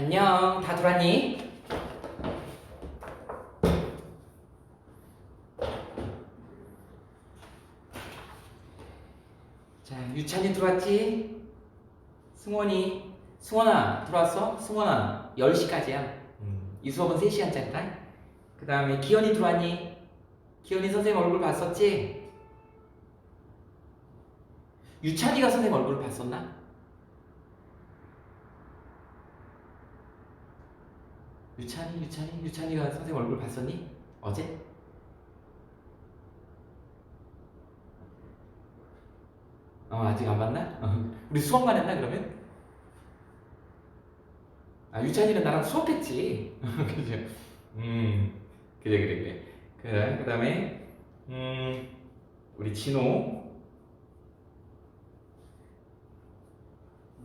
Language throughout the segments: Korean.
안녕, 다 들어왔니? 자, 유찬이 들어왔지? 승원아 들어왔어? 승원아 10시까지야. 이 수업은 3시간짜리다. 그 다음에 기현이 들어왔니? 기현이 선생님 얼굴 봤었지? 유찬이가 선생님 얼굴 봤었나? 유찬이가 선생님 얼굴 봤었니? 어제? 아직 안 봤나? 우리 수업만 했나 그러면? 유찬이는 나랑 수업했지. 그죠? 그래. 그래, 그 다음에, 우리 진호.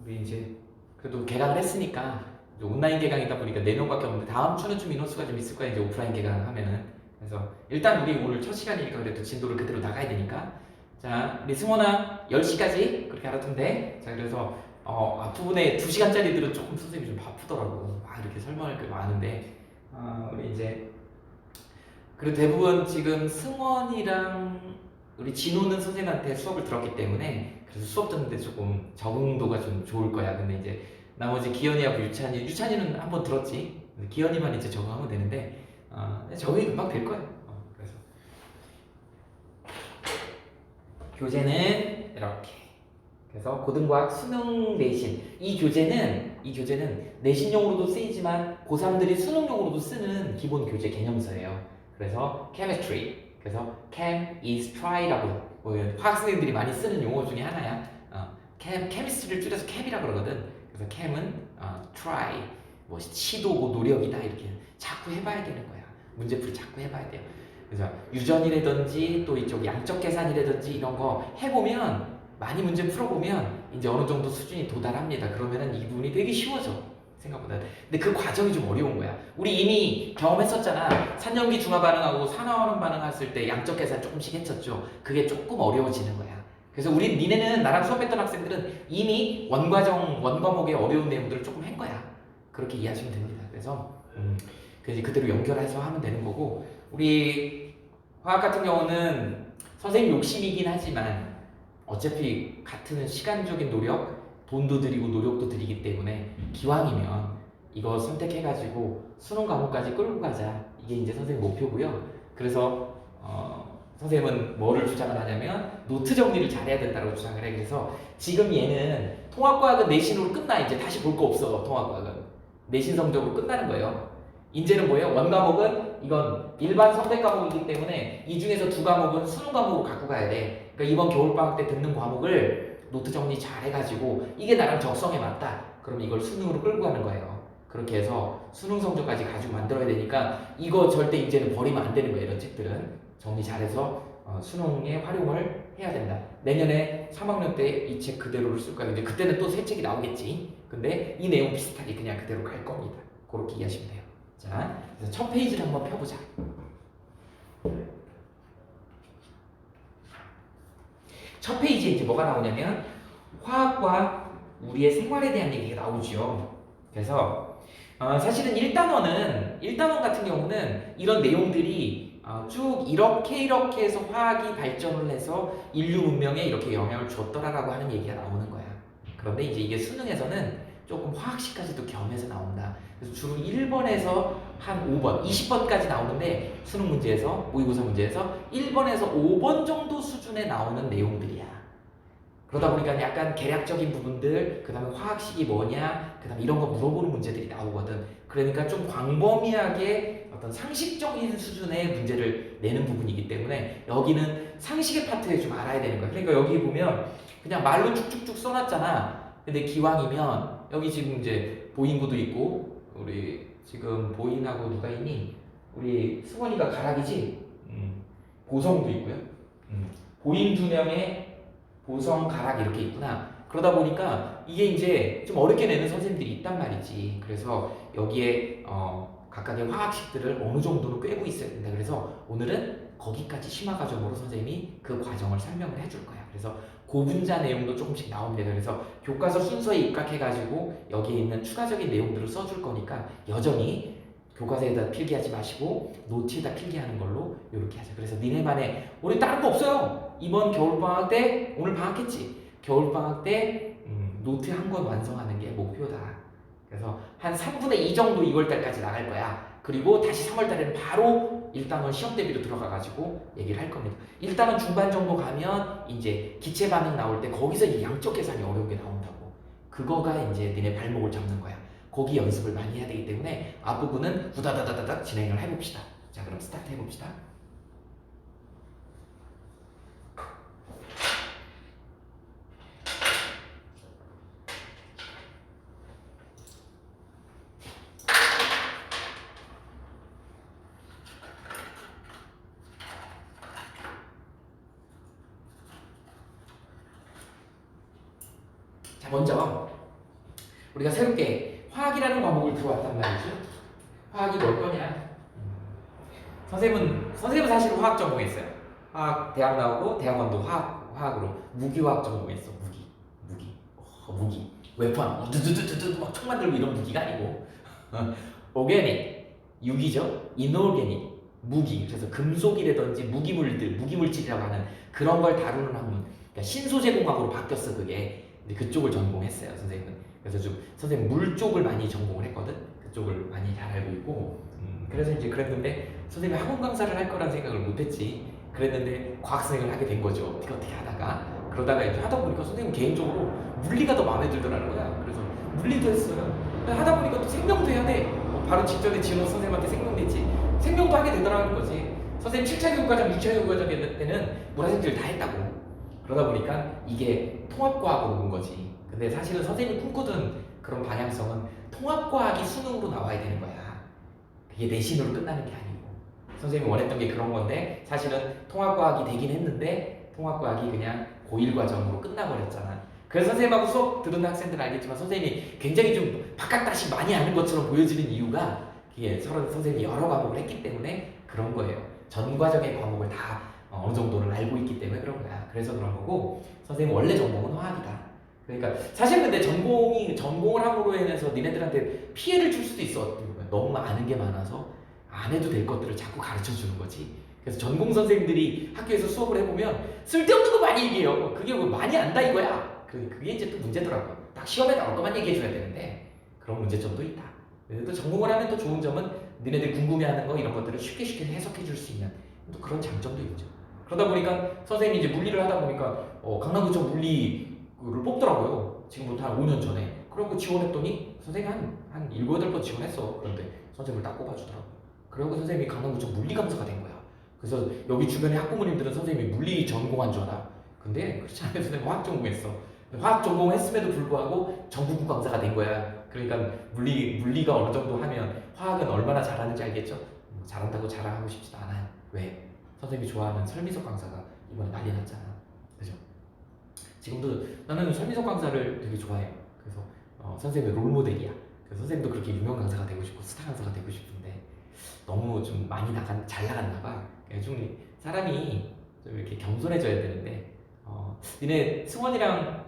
우리 이제, 그래도 개강을 했으니까, 이제 온라인 개강이다 보니까 4명밖에 없는데, 다음 주는 좀 인원수가 좀 있을 거야, 이제 오프라인 개강하면은. 그래서, 일단 우리 오늘 첫 시간이니까 그래도 진도를 그대로 나가야 되니까. 자, 우리 승원아, 10시까지 그렇게 알아두면 돼. 자, 그래서, 앞부분에 2시간짜리들은 조금 선생님이 좀 바쁘더라고. 막 이렇게 설명할 게 많은데, 우리 이제, 그리고 대부분 지금 승원이랑 우리 진호는 선생님한테 수업을 들었기 때문에 그래서 수업 듣는데 조금 적응도가 좀 좋을 거야. 근데 이제 나머지 기현이하고 유찬이는 한번 들었지. 기현이만 이제 적응하면 되는데 적응이 금방 될 거야. 그래서 교재는 이렇게. 그래서 고등과학 수능 내신 이 교재는 내신용으로도 쓰이지만 고3들이 수능용으로도 쓰는 기본 교재 개념서예요. 그래서 chemistry, 그래서 chem is try라고 화학생들이 많이 쓰는 용어 중에 하나야. chemistry를 줄여서 chem이라고 그러거든. 그래서 chem은 try, 뭐 시도고 노력이다 이렇게 자꾸 해봐야 되는 거야. 문제풀이 자꾸 해봐야 돼요. 그래서 유전이라든지 또 이쪽 양적 계산이라든지 이런 거 해보면 많이 문제 풀어보면 이제 어느 정도 수준이 도달합니다. 그러면은 이 부분이 되게 쉬워져. 생각보다. 근데 그 과정이 좀 어려운 거야. 우리 이미 경험했었잖아. 산염기 중화 반응하고 산화환원 반응했을 때 양적 계산 조금씩 했었죠. 그게 조금 어려워지는 거야. 그래서 니네는 나랑 수업했던 학생들은 이미 원과목의 어려운 내용들을 조금 한 거야. 그렇게 이해하시면 됩니다. 그래서 그대로 연결해서 하면 되는 거고, 우리 화학 같은 경우는 선생님 욕심이긴 하지만 어차피 같은 시간적인 노력, 돈도 들이고 노력도 들이기 때문에 기왕이면 이거 선택해가지고 수능 과목까지 끌고 가자. 이게 이제 선생님 목표고요. 그래서 선생님은 뭐를 주장을 하냐면 노트 정리를 잘해야 된다고 주장을 해. 그래서 지금 얘는 통합과학은 내신으로 끝나. 이제 다시 볼 거 없어. 통합과학은 내신 성적으로 끝나는 거예요. 이제는 뭐예요? 원과목은 이건 일반 선택 과목이기 때문에 이 중에서 2과목은 수능 과목으로 갖고 가야 돼. 그러니까 이번 겨울방학 때 듣는 과목을 노트 정리 잘 해가지고 이게 나랑 적성에 맞다. 그럼 이걸 수능으로 끌고 가는 거예요. 그렇게 해서 수능 성적까지 가지고 만들어야 되니까 이거 절대 이제는 버리면 안 되는 거예요. 이런 책들은 정리 잘해서 수능에 활용을 해야 된다. 내년에 3학년 때 이 책 그대로를 쓸 거예요. 근데 그때는 또 새 책이 나오겠지. 근데 이 내용 비슷하게 그냥 그대로 갈 겁니다. 그렇게 이해하시면 돼요. 자, 그래서 첫 페이지를 한번 펴보자. 첫 페이지에 이제 뭐가 나오냐면 화학과 우리의 생활에 대한 얘기가 나오죠. 그래서 사실은 1단원 같은 경우는 이런 내용들이 쭉 이렇게 해서 화학이 발전을 해서 인류 문명에 이렇게 영향을 줬더라라고 하는 얘기가 나오는 거야. 그런데 이제 이게 수능에서는 조금 화학식까지도 겸해서 나온다. 그래서 주로 1번에서 한 5번, 20번까지 나오는데 수능 문제에서, 모의고사 문제에서 1번에서 5번 정도 수준에 나오는 내용들이야. 그러다 보니까 약간 계략적인 부분들, 그 다음에 화학식이 뭐냐, 그 다음에 이런 거 물어보는 문제들이 나오거든. 그러니까 좀 광범위하게 어떤 상식적인 수준의 문제를 내는 부분이기 때문에 여기는 상식의 파트에 좀 알아야 되는 거야. 그러니까 여기 보면 그냥 말로 쭉쭉쭉 써놨잖아. 근데 기왕이면 여기 지금 이제 보인구도 있고, 우리 지금 보인하고 누가 있니? 우리 승원이가 가락이지? 보성도 있고요. 보인 2명에 보성, 가락 이렇게 있구나. 그러다 보니까 이게 이제 좀 어렵게 내는 선생님들이 있단 말이지. 그래서 여기에 각각의 화학식들을 어느 정도로 꿰고 있어야 된다. 그래서 오늘은 거기까지 심화 과정으로 선생님이 그 과정을 설명을 해줄 거야. 그래서 고분자 내용도 조금씩 나옵니다. 그래서 교과서 순서에 입각해가지고 여기에 있는 추가적인 내용들을 써줄 거니까 여전히 교과서에다 필기하지 마시고 노트에다 필기하는 걸로 이렇게 하자. 그래서 니네만의 우리 다른 거 없어요. 이번 겨울방학 때 오늘 방학했지. 겨울방학 때 노트 한 권 완성하는 게 목표다. 그래서 한 3분의 2 정도 2월달까지 나갈 거야. 그리고 다시 3월달에는 바로 1단원 시험 대비로 들어가가지고 얘기를 할 겁니다. 1단원 중반 정도 가면 이제 기체 반응 나올 때 거기서 이 양적 계산이 어려운 게 나온다고. 그거가 이제 니네 발목을 잡는 거야. 거기 연습을 많이 해야 되기 때문에 앞부분은 후다다다닥 진행을 해봅시다. 자, 그럼 스타트 해봅시다. 자, 먼저 우리가 새롭게 화학이라는 과목을 들어왔단 말이죠. 화학이 뭘 거냐? 선생님은 사실 화학 전공했어요. 화학 대학 나오고 대학원도 화학으로 무기화학 전공했어. 무기. 웨폰 두두두두두 막 총 만들고 이런 무기가 아니고 오게닉 유기죠. 이노게닉 무기. 그래서 금속이라든지 무기물질이라고 하는 그런 걸 다루는 학문. 그러니까 신소재공학으로 바뀌었어 그게. 근데 그쪽을 전공했어요 선생님은. 그래서 좀 선생님 물 쪽을 많이 전공을 했거든. 그쪽을 많이 잘 알고 있고. 그래서 이제 그랬는데 선생님이 학원 강사를 할 거란 생각을 못했지. 그랬는데 과학 선생님을 하게 된 거죠. 어떻게 하다가 그러다가 이제 하다 보니까 선생님 개인적으로 물리가 더 마음에 들더라는 거야. 그래서 물리도 했어요. 하다 보니까 또 생명도 해야 돼. 바로 직전에 진호 선생님한테 생명 냈지. 생명도 하게 되더라는 거지. 선생님 7차 교육과정, 6차 교육과정 때는 물화생지를 다 했다고. 그러다 보니까 이게 통합과학으로 온 거지. 근데 사실은 선생님이 꿈꾸던 그런 방향성은 통합과학이 수능으로 나와야 되는 거야. 그게 내신으로 끝나는 게 아니고. 선생님이 원했던 게 그런 건데 사실은 통합과학이 되긴 했는데 통합과학이 그냥 고1 과정으로 끝나버렸잖아. 그래서 선생님하고 수업 듣는 학생들은 알겠지만 선생님이 굉장히 좀 바깥다시 많이 아는 것처럼 보여지는 이유가 그게 서로 선생님이 여러 과목을 했기 때문에 그런 거예요. 전 과정의 과목을 다 어느 정도는 알고 있기 때문에 그런 거야. 그래서 그런 거고 선생님 원래 전공은 화학이다. 그러니까 사실 근데 전공을 함으로 인해서 니네들한테 피해를 줄 수도 있어. 너무 아는 게 많아서 안 해도 될 것들을 자꾸 가르쳐 주는 거지. 그래서 전공 선생님들이 학교에서 수업을 해보면 쓸데없는 거 많이 얘기해요. 그게 뭐 많이 안다 이거야. 그게 이제 또 문제더라고요. 딱 시험에 나올 것만 얘기해줘야 되는데 그런 문제점도 있다. 또 전공을 하면 또 좋은 점은 니네들이 궁금해하는 거 이런 것들을 쉽게 해석해 줄 수 있는 또 그런 장점도 있죠. 그러다 보니까 선생님이 이제 물리를 하다 보니까 강남구청 물리를 뽑더라고요. 지금부터 한 5년 전에. 그러고 지원했더니 선생님이 한 7, 8번 지원했어. 그런데 선생님을 딱 뽑아주더라고요. 그리고 선생님이 강남구청 물리감사가 된 거야. 그래서 여기 주변의 학부모님들은 선생님이 물리 전공한 줄 알아. 근데 그렇지 않아요. 선생님 화학 전공했어. 화학 전공했음에도 불구하고 전국구 강사가 된 거야. 그러니까 물리가 어느 정도 하면 화학은 얼마나 잘하는지 알겠죠? 잘한다고 자랑하고 싶지도 않아요. 왜? 선생님이 좋아하는 설미석 강사가 이번에 난리 났잖아. 그죠? 지금도 나는 설미석 강사를 되게 좋아해요. 그래서 선생님의 롤모델이야. 그래서 선생님도 그렇게 유명 강사가 되고 싶고 스타 강사가 되고 싶은데 너무 좀 잘 나갔나 봐. 좀 사람이 좀 이렇게 겸손해져야 되는데 니네 승원이랑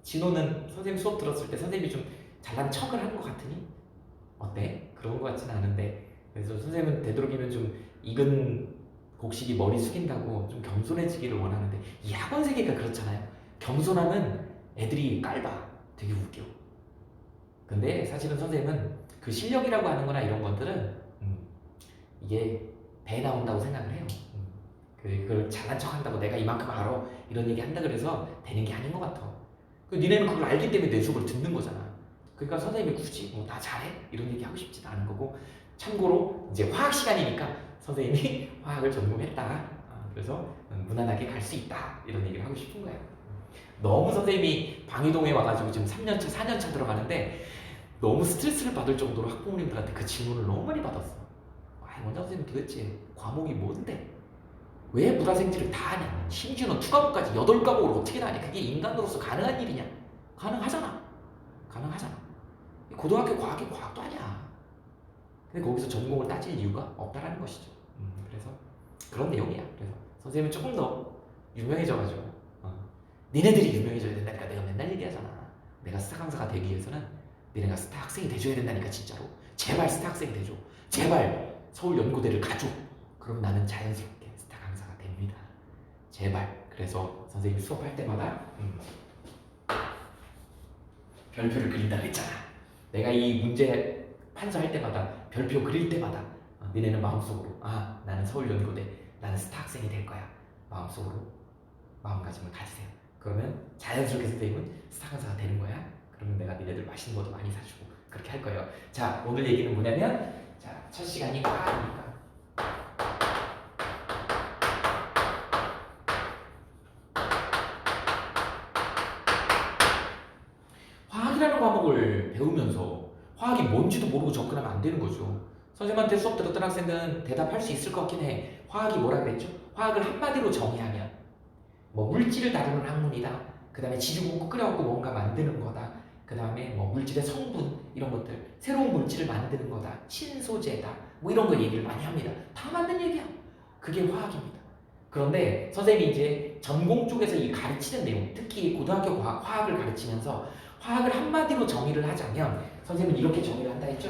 진호는 선생님 수업 들었을 때 선생님이 좀 잘난 척을 하는 것 같으니? 어때? 그런 것 같지는 않은데 그래서 선생님은 되도록이면 좀 익은 곡식이 머리 숙인다고 좀 겸손해지기를 원하는데 이 학원 세계가 그렇잖아요. 겸손하면 애들이 깔봐. 되게 웃겨. 근데 사실은 선생님은 그 실력이라고 하는 거나 이런 것들은 이게 배 나온다고 생각을 해요. 그걸 잘난 척 한다고 내가 이만큼 알아 이런 얘기 한다 그래서 되는 게 아닌 것 같아. 니네는 그걸 알기 때문에 내 수업을 듣는 거잖아. 그러니까 선생님이 굳이 나 잘해 이런 얘기 하고 싶지도 않은 거고. 참고로 이제 화학 시간이니까 선생님이 화학을 전공했다. 그래서 무난하게 갈 수 있다 이런 얘기를 하고 싶은 거야. 너무 선생님이 방위동에 와가지고 지금 3년차 4년차 들어가는데 너무 스트레스를 받을 정도로 학부모님들한테 그 질문을 너무 많이 받았어. 원장 선생님 도대체 과목이 뭔데? 왜 물화생지를 다 하냐? 심지어는 투과목까지 8과목을 어떻게 다 하냐? 그게 인간으로서 가능한 일이냐? 가능하잖아. 고등학교 과학이 과학도 아니야. 근데 거기서 전공을 따질 이유가 없다라는 것이죠. 그래서 그런 내용이야. 그래서 선생님은 조금 더 유명해져가지고 니네들이 유명해져야 된다니까. 내가 맨날 얘기하잖아. 내가 스타 강사가 되기 위해서는 니네가 스타 학생이 돼줘야 된다니까. 진짜로 제발 스타 학생이 돼줘. 제발 서울연고대를 가줘. 그럼 나는 자연스럽게 스타 강사가 됩니다. 제발. 그래서 선생님이 수업할 때마다 별표를 그린다 그랬잖아. 내가 이 문제 판서할 때마다 별표 그릴 때마다 니네는 마음속으로 나는 서울연고대, 나는 스타 학생이 될 거야. 마음속으로 마음가짐을 가지세요. 그러면 자연스럽게 선생님은 스타 강사가 되는 거야. 그러면 내가 니네들 맛있는 것도 많이 사주고 그렇게 할 거예요. 자, 오늘 얘기는 뭐냐면, 자, 첫 시간이 화학이니까 화학이라는 과목을 배우면서 화학이 뭔지도 모르고 접근하면 안 되는 거죠. 선생님한테 수업 들었던 학생은 대답할 수 있을 것 같긴 해. 화학이 뭐라 그랬죠? 화학을 한마디로 정의하면 뭐 물질을 다루는 학문이다. 그 다음에 지지고 끓여갖고 뭔가 만드는 거다. 그 다음에 뭐 물질의 성분 이런 것들, 새로운 물질을 만드는 거다. 신소재다. 뭐 이런 거 얘기를 많이 합니다. 다 맞는 얘기야. 그게 화학입니다. 그런데 선생님이 이제 전공 쪽에서 이 가르치는 내용, 특히 고등학교 화학을 가르치면서 화학을 한마디로 정의를 하자면 선생님은 이렇게 정의를 한다 했죠?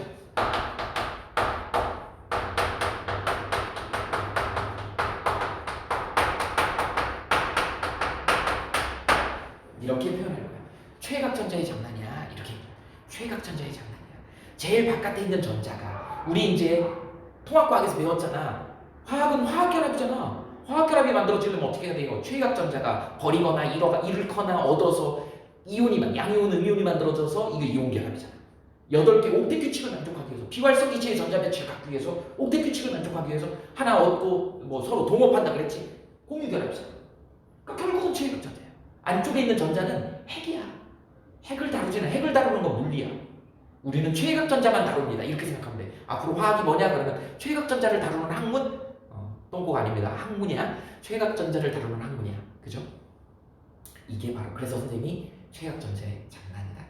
이렇게 표현할 거야. 최각전자의 장난이야. 이렇게. 최각전자의 장난이야. 제일 바깥에 있는 전자가, 우리 이제 통합과학에서 배웠잖아. 화학은 화학결합이잖아. 화학결합이 만들어지려면 어떻게 해야 돼요? 최각전자가 버리거나 잃거나 얻어서 이온이, 양이온, 음이온이 만들어져서 이게 이온결합이잖아. 8개 옥텟 규칙을 만족하기 위해서, 비활성 기체의 전자 배치를 갖기 위해서 옥텟 규칙을 만족하기 위해서 하나 얻고 뭐 서로 동업한다 그랬지. 공유결합이잖아. 그러니까 결국은 최각전자야. 안쪽에 있는 전자는 핵이야. 핵을 다루지는, 핵을 다루는 건 물리야. 우리는 최각전자만 다룹니다. 이렇게 생각하면 돼. 앞으로 화학이 뭐냐 그러면 최각전자를 다루는 학문? 똥꼬가 아닙니다. 학문이야. 최각전자를 다루는 학문이야. 그죠? 이게 바로, 그래서 선생님이 최각전자의 장난이다.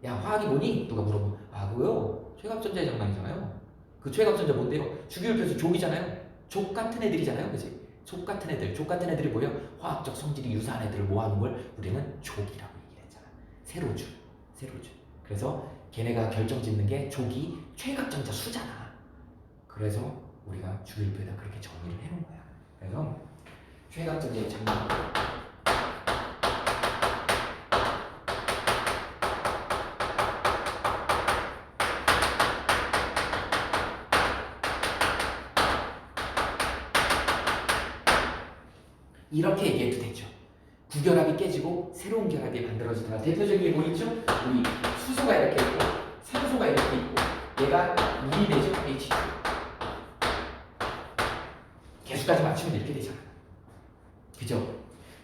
야, 화학이 뭐니? 누가 물어보면 그거요? 최각전자의 장난이잖아요. 그 최각전자 뭔데요? 주기율표에서 족이잖아요. 족 같은 애들이잖아요. 그치? 족 같은 애들. 족 같은 애들이 뭐예요? 화학적 성질이 유사한 애들을 모아놓은 걸 우리는 족이라고 얘기를 했잖아. 세로줄. 세로줄. 그래서 걔네가 결정짓는 게 족이 최각전자 수잖아. 그래서 우리가 주기율표에다 그렇게 정의를 해놓은 거야. 그래서 최각전자의 장난. 이렇게 얘기해도 되죠. 구결합이 깨지고 새로운 결합이 만들어지더라. 대표적인 게 뭐 있죠? 우리 수소가 이렇게 있고 산소가 이렇게 있고 얘가 물이 되죠. H2. 개수까지 맞추면 이렇게 되잖아. 그죠?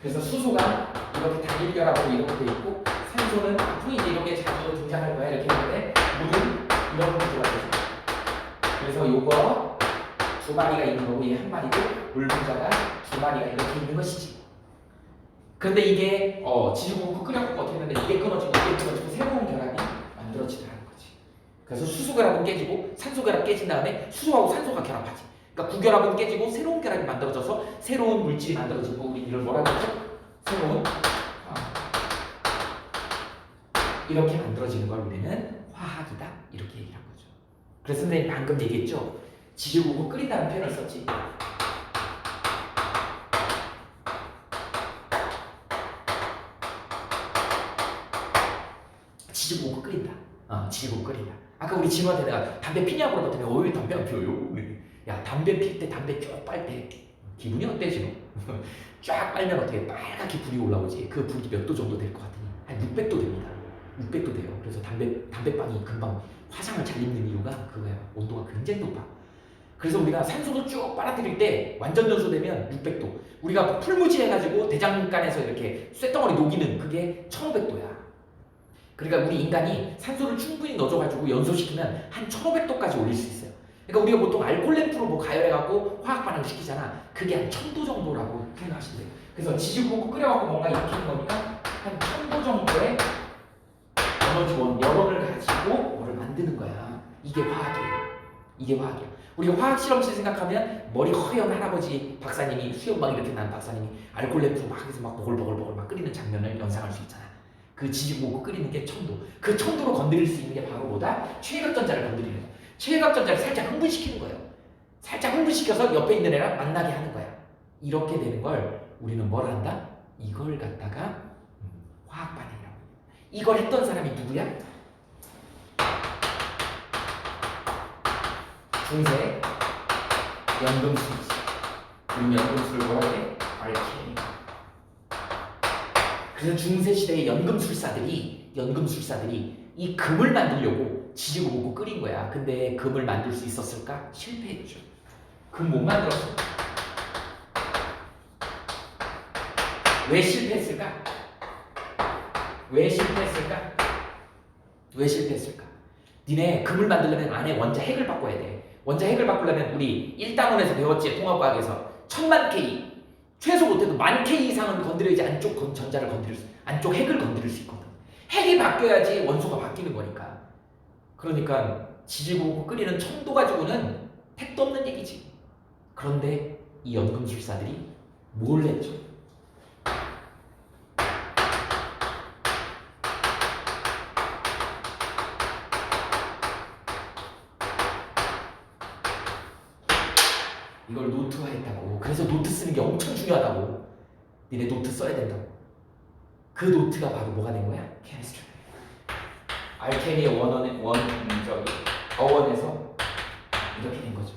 그래서 수소가 이렇게 단일 결합으로 이렇게 돼 있고 산소는 앞으로 이제 이렇게 자주 등장할 거야. 이렇게 하는데 물은 이런 구조가 되죠. 그래서 요거 두 마리가 있는 거고 얘 한 마리고 물 분자가 두 마리가 이렇게 있는 것이지. 그런데 이게 지지고 끓여갖고 어떻게 했는데 이게 끊어지고 새로운 결합이 만들어지더라는 거지. 그래서 수소 결합은 깨지고 산소 결합 깨진 다음에 수소하고 산소가 결합하지. 그러니까 구결합은 깨지고 새로운 결합이 만들어져서 새로운 물질이 만들어지고 우리 이걸 뭐라고 하죠? 새로운 이렇게 만들어지는 걸 우리는 화학이다 이렇게 얘기한 거죠. 그래서 선생님 방금 얘기했죠? 지지고고 끓인다는 표현을 썼지. 지지고 끓인다. 지지고 끓인다. 아까 우리 진호한테 내가 담배 피냐고 물어봤더니 왜 담배 안 피워요? 야, 담배 필 때 담배 쭉 빨 때 기분이 어때 진호? 쫙 빨면 어떻게 빨갛게 불이 올라오지? 그 불이 몇 도 정도 될 것 같으니? 한 600도 됩니다. 600도 돼요. 그래서 담배빵이 금방 화상을 잘 입는 이유가 그거야. 온도가 굉장히 높아. 그래서 우리가 산소도 쭉 빨아들일 때 완전 연소되면 600도. 우리가 풀무지 해가지고 대장간에서 이렇게 쇳덩어리 녹이는 그게 1500도야. 그러니까 우리 인간이 산소를 충분히 넣어줘가지고 연소시키면 한 1500도까지 올릴 수 있어요. 그러니까 우리가 보통 알코올 램프로 뭐 가열해갖고 화학 반응을 시키잖아. 그게 한 1000도 정도라고 생각하시면 돼요. 그래서 지지고 끓여갖고 뭔가 이렇게 하는 거니까 한 1000도 정도의 에너지원, 열원을 가지고 뭐를 만드는 거야. 이게 화학이에요. 이게 화학이야. 우리가 화학 실험실 생각하면 머리 허연 할아버지 박사님이 수염 막 이렇게 난 박사님이 알코올 램프로 막 해서 막 보글보글 막 끓이는 장면을 연상할 수 있잖아. 그 지지고 오고 끓이는 게 천도. 그 천도로 건드릴 수 있는 게 바로 뭐다? 최외곽전자를 건드리는 거야. 최외곽전자를 살짝 흥분시키는 거예요. 살짝 흥분시켜서 옆에 있는 애랑 만나게 하는 거야. 이렇게 되는 걸 우리는 뭘 한다? 이걸 갖다가 화학 반응이라고 해요. 이걸 했던 사람이 누구야? 중세 연금술사. 우리 연금술을 뭐라고 해? 알케미. 그래서 중세 시대의 연금술사들이 이 금을 만들려고 지지고 볶고 끓인 거야. 근데 금을 만들 수 있었을까? 실패했죠. 금 못 만들었어. 왜 실패했을까? 왜 실패했을까? 왜 실패했을까? 니네 금을 만들려면 안에 원자 핵을 바꿔야 돼. 원자 핵을 바꾸려면 우리 1단원에서 배웠지, 통합과학에서 1000만 K, 최소 못해도 10,000 K 이상은 건드려야지 안쪽 전자를 안쪽 핵을 건드릴 수 있거든. 핵이 바뀌어야지 원소가 바뀌는 거니까. 그러니까 지지고 끓이는 천도 가지고는 택도 없는 얘기지. 그런데 이 연금술사들이 뭘 했죠? 이걸 노트화했다고. 그래서 노트 쓰는 게 엄청 중요하다고. 니네 노트 써야 된다고. 그 노트가 바로 뭐가 된 거야? 케미스트리. 알케미의 어원에서 이렇게 된 거죠.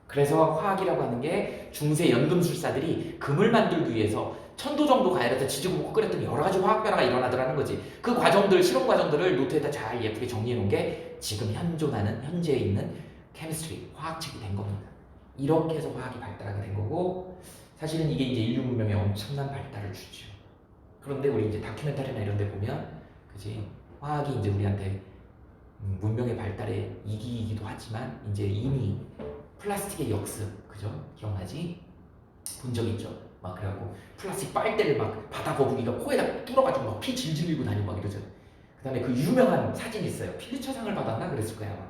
그래서 화학이라고 하는 게 중세 연금술사들이 금을 만들기 위해서 천도 정도 가야 돼서 지지고 볶고 끓였더니 여러 가지 화학 변화가 일어나더라는 거지. 그 과정들, 실험 과정들을 노트에다 잘 예쁘게 정리해 놓은 게 지금 현재에 있는 케미스트리, 화학책이 된 겁니다. 이렇게 해서 화학이 발달하게 된 거고, 사실은 이게 이제 인류 문명에 엄청난 발달을 주죠. 그런데 우리 이제 다큐멘터리나 이런 데 보면, 그지? 화학이 이제 우리한테 문명의 발달에 이기이기도 하지만, 이제 이미 플라스틱의 역습, 그죠? 기억나지? 본 적 있죠? 막 그래갖고 플라스틱 빨대를 막 바다 거북이가 코에다 뚫어가지고 막 피 질질 흘리고 다니고 막 이러죠. 그 다음에 그 유명한 사진 있어요. 필리처상을 받았나 그랬을 거야 아마.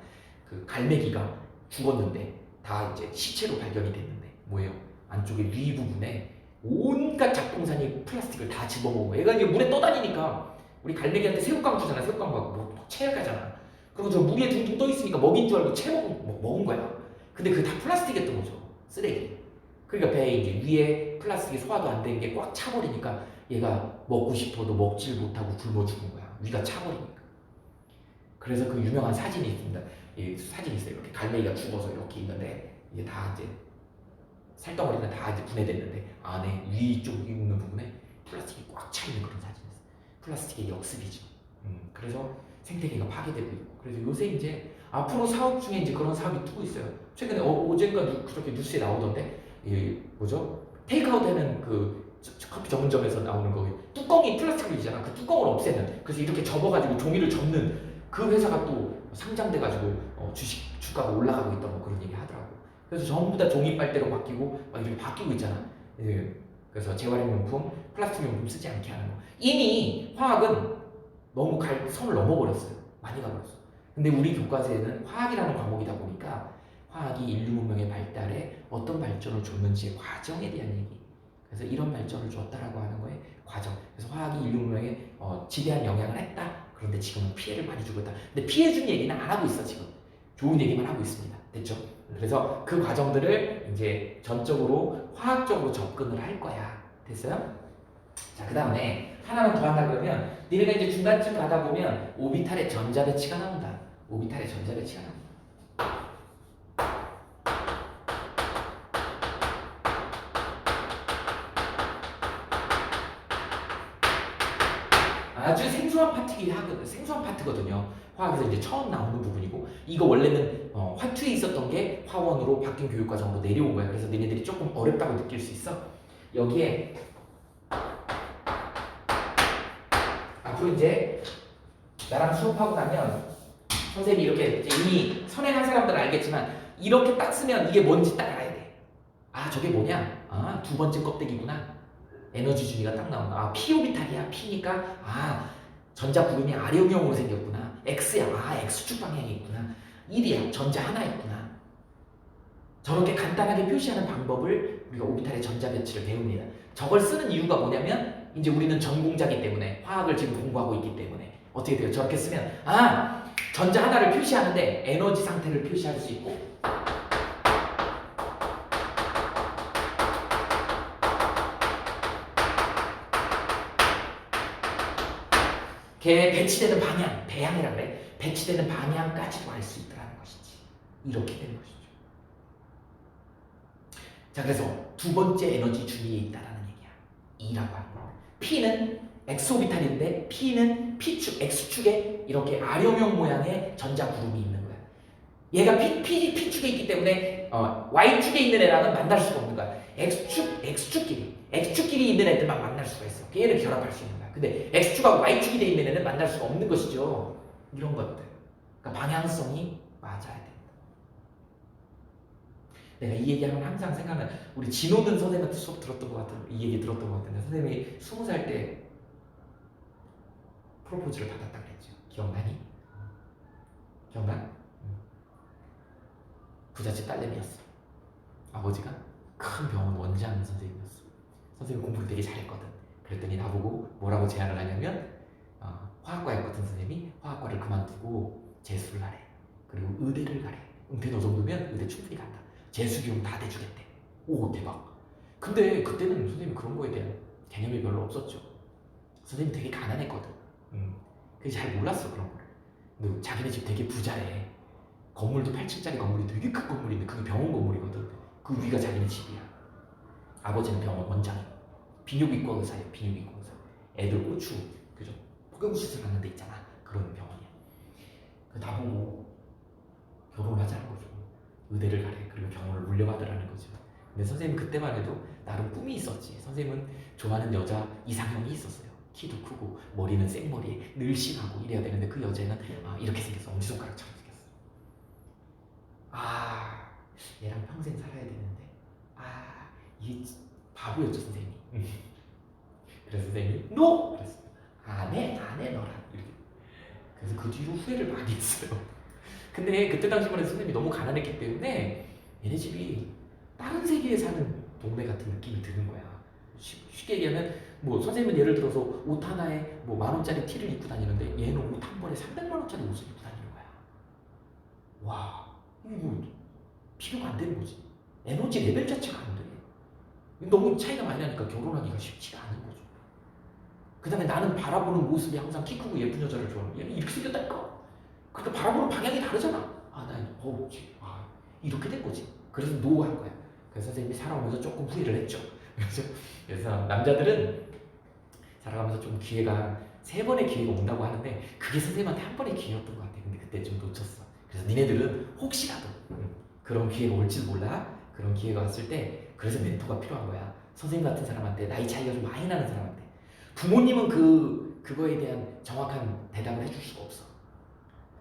그 갈매기가 죽었는데 다 이제 시체로 발견이 됐는데 뭐예요? 안쪽에 위 부분에 온갖 잡동사니 플라스틱을 다 집어먹고 얘가 이제 물에 떠다니니까 우리 갈매기한테 새우깡 주잖아. 새우깡 막 체하잖아. 그리고 저 물에 둥둥 떠 있으니까 먹인 줄 알고 먹은 거야. 근데 그게 다 플라스틱이었던 거죠. 쓰레기. 그러니까 배에 이제 위에 플라스틱이 소화도 안 된 게 꽉 차버리니까 얘가 먹고 싶어도 먹질 못하고 굶어 죽은 거야. 위가 차버리니까. 그래서 그 유명한 사진이 있습니다. 이 사진이 있어요. 이렇게 갈매기가 죽어서 이렇게 있는데 이제 다 이제 살덩어리는 다 이제 분해됐는데 안에 위쪽 있는 부분에 플라스틱이 꽉 차 있는 그런 사진이었어요. 플라스틱의 역습이죠. 그래서 생태계가 파괴되고 있고. 그래서 요새 이제 앞으로 사업 중에 이제 그런 사업이 뜨고 있어요. 최근에 어젠가 그렇게 뉴스에 나오던데 이 뭐죠? 테이크아웃 하는 그 커피 전문점에서 나오는 거 뚜껑이 플라스틱으로 있잖아. 그 뚜껑을 없애는. 그래서 이렇게 접어가지고 종이를 접는 그 회사가 또 상장돼가지고 주식 주가가 올라가고 있다고 그런 얘기 하더라고. 그래서 전부 다 종이 빨대로 바뀌고 막 이렇게 바뀌고 있잖아. 그래서 재활용용품, 플라스틱 용품 쓰지 않게 하는 거. 이미 화학은 너무 선을 넘어버렸어요. 많이 가버렸어. 근데 우리 교과서에는 화학이라는 과목이다 보니까 화학이 인류 문명의 발달에 어떤 발전을 줬는지의 과정에 대한 얘기. 그래서 이런 발전을 줬다라고 하는 거에 과정. 그래서 화학이 인류 문명에 지대한 영향을 했다. 그런데 지금은 피해를 많이 주고 있다. 근데 피해준 얘기는 안 하고 있어 지금. 좋은 얘기만 하고 있습니다. 됐죠? 그래서 그 과정들을 이제 전적으로 화학적으로 접근을 할 거야. 됐어요? 자, 그 다음에 하나만 더 한다 그러면 니네가 이제 중간쯤 가다 보면 오비탈의 전자배치가 나온다. 오비탈의 전자배치가 나온다. 아주 생소한 파트거든요. 화학에서 이제 처음 나오는 부분이고, 이거 원래는 화투에 있었던 게 화원으로 바뀐 교육과정으로 내려온 거야. 그래서 너네들이 조금 어렵다고 느낄 수 있어. 여기에 앞으로 이제 나랑 수업하고 나면 선생님이 이렇게 이제 이미 선행한 사람들은 알겠지만 이렇게 딱 쓰면 이게 뭔지 딱 알아야 돼. 아, 저게 뭐냐? 아, 두 번째 껍데기구나. 에너지 준위가 딱 나온다. 아, p 오비탈이야. P니까 아, 전자 구름이 아래형으로 생겼구나. X야. 아, X축 방향이 있구나. 1이야. 전자 하나 있구나. 저렇게 간단하게 표시하는 방법을 우리가 오비탈의 전자배치를 배웁니다. 저걸 쓰는 이유가 뭐냐면 이제 우리는 전공자기 때문에 화학을 지금 공부하고 있기 때문에 어떻게 돼요? 저렇게 쓰면 전자 하나를 표시하는데 에너지 상태를 표시할 수 있고 걔 배치되는 방향, 배향이라 그래. 배치되는 방향까지도 알 수 있다는 것이지. 이렇게 되는 것이죠. 자, 그래서 두 번째 에너지 주위에 있다라는 얘기야. E라고 하는 거. P는 X오비탈인데 P는 P축, X축에 이렇게 아령형 모양의 전자 구름이 있는 거야. 얘가 P축에 있기 때문에 Y축에 있는 애랑은 만날 수가 없는 거야. X축끼리 있는 애들만 만날 수가 있어. 얘를 결합할 수 있는 거야. 근데 X축하고 Y축이 돼 있는 애는 만날 수가 없는 것이죠. 이런 것들. 그러니까 방향성이 맞아야 된다. 내가 이 얘기하면 항상 생각나는 우리 진호는 선생님한테 수업 들었던 것 같은 이 얘기 들었던 것 같은데 선생님이 20살 때 프로포즈를 받았다 그랬죠. 기억나니? 기억나? 부잣집 딸내미였어. 아버지가 큰 병원 원장 선생님이었어. 선생님 공부를 되게 잘했거든. 그랬더니 나보고 뭐라고 제안을 하냐면 화학과였거든. 선생님이 화학과를 그만두고 재수를 하래. 그리고 의대를 가래. 은퇴 너 정도면 의대 충분히 간다. 재수 비용 다 대주겠대. 오, 대박. 근데 그때는 선생님이 그런 거에 대한 개념이 별로 없었죠. 선생님이 되게 가난했거든. 그게 잘 몰랐어 그런 거를. 근데 자기네 집 되게 부자래. 건물도 8층짜리 건물이 되게 큰 건물인데 그게 병원 건물이거든. 그 위가 자기네 집이야. 아버지는 병원 원장이고 비뇨기과 의사예요. 비뇨기과 의사. 애들 고추 그죠? 폭염 수술하는 데 있잖아. 그런 병원이야. 나보고 결혼을 하자는 거죠. 의대를 가래. 그리고 병원을 물려받으라는 거죠. 근데 선생님 그때만 해도 나름 꿈이 있었지. 선생님은 좋아하는 여자 이상형이 있었어요. 키도 크고 머리는 생머리에 늘씬하고 이래야 되는데 그 여자는 이렇게 생겼어. 엄지손가락처럼 생겼어. 얘랑 평생 살아야 되는데 이게 바보였죠 선생님이. 그래서 선생님이 NO! 그랬어. 안 해 너랑 이렇게. 그래서 그 뒤로 후회를 많이 했어요. 근데 그때 당시만 해도 선생님이 너무 가난했기 때문에 얘네 집이 다른 세계에 사는 동네 같은 느낌이 드는 거야. 쉽게 얘기하면 뭐 선생님은 예를 들어서 옷 하나에 뭐 10,000원짜리 티를 입고 다니는데 얘는 옷 한 벌에 300만 원짜리 옷을 입고 다니는 거야. 와, 이거 필요가 안 되는 거지. 에너지 레벨 자체가 안 돼. 너무 차이가 많이 나니까 결혼하기가 쉽지가 않은 거죠. 그 다음에 나는 바라보는 모습이 항상 키 크고 예쁜 여자를 좋아하는 얘는 이렇게 생겼다니까. 그러니까 바라보는 방향이 다르잖아. 이렇게 된 거지. 그래서 노한 거야. 그래서 선생님이 살아오면서 조금 후회를 했죠. 그래서 남자들은 살아가면서 좀 기회가 3번의 기회가 온다고 하는데 그게 선생님한테 한 번의 기회였던 것 같아. 근데 그때 좀 놓쳤어. 그래서 니네들은 혹시라도 그런 기회가 올지 몰라. 그런 기회가 왔을 때 그래서 멘토가 필요한 거야. 선생님 같은 사람한테 나이 차이가 좀 많이 나는 사람한테. 부모님은 그거에 대한 정확한 대답을 해줄 수가 없어.